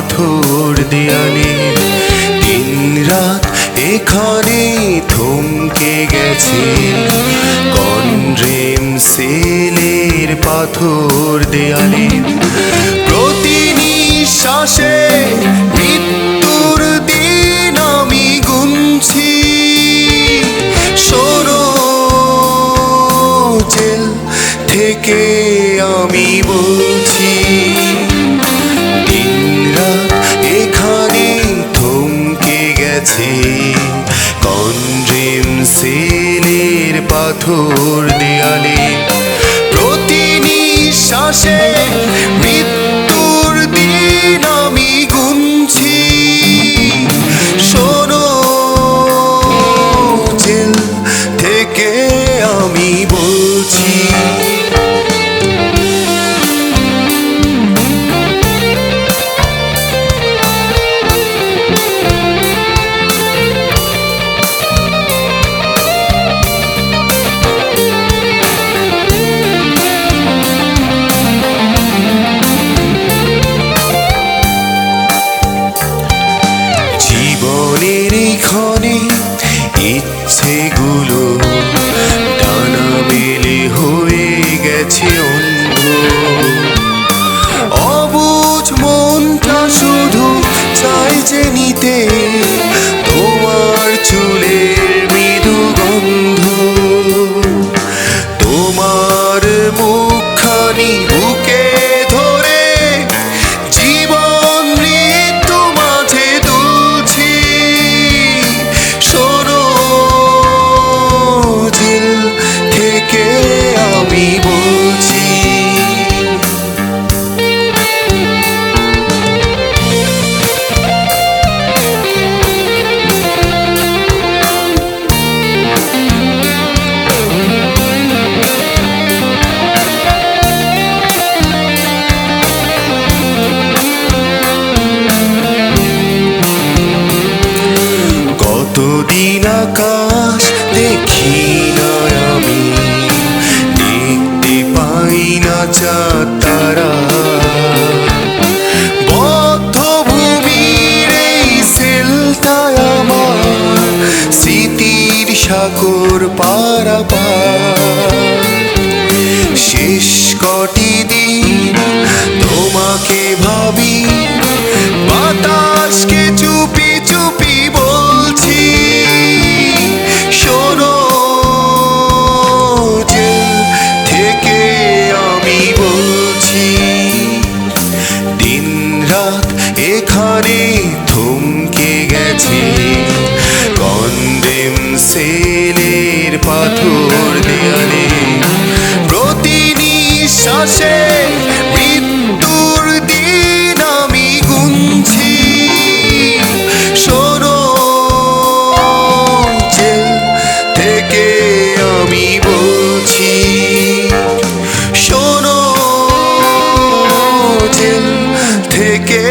পাথর দেয়ালে। দিন রাত এখানে থমকে গেছে কনড্রেম সেলের পাথর দেয়ালে। প্রতি নিঃশ্বাসে মৃত্যুর দিন আমি গুনছি। শোনো, জেল থেকে আমি বলছি, দিন রাত এখানে থমকে গেছে কনড্রেম সেলের পাথর দেয়ালে। প্রতি নিঃশ্বাসে মৃত্যুর দিন আমি গুনছি। শোনো, জেল থেকে আমি বলছি। জীবনের এইখানে ইচ্ছেগুলো ডানা মেলে হয়ে গেছে অন্ধ। অবুঝ মনটা শুধু চাই যে নিতে তোমার চুলের মৃদু গন্ধ। তোমার মুখখানি বুকে ধরে জীবন মৃত্যু মাঝে দুলছি। শোনো, জেল থেকে আমি বলছি। কতদিন আকাশ দেখি না আমি, দেখতে পাই না চাঁদ তারা। বদ্ধ ভূমির এই সেলটায় আমার স্মৃতির সাগর পারাপার। শেষ কটি দিন তোমাকে ভাবি, বাতাসকে চুপি চুপি বলছি। শোনো, জেল থেকে আমি বলছি, দিন রাত এখানে থমকে গেছে কনড্রেম সেলের পাথর দেয়ালে। প্রতি নিঃশ্বাসে মৃত্যুর দিন আমি গুনছি। শোনো, জেল থেকে আমি বলছি। শোনো, জেল থেকে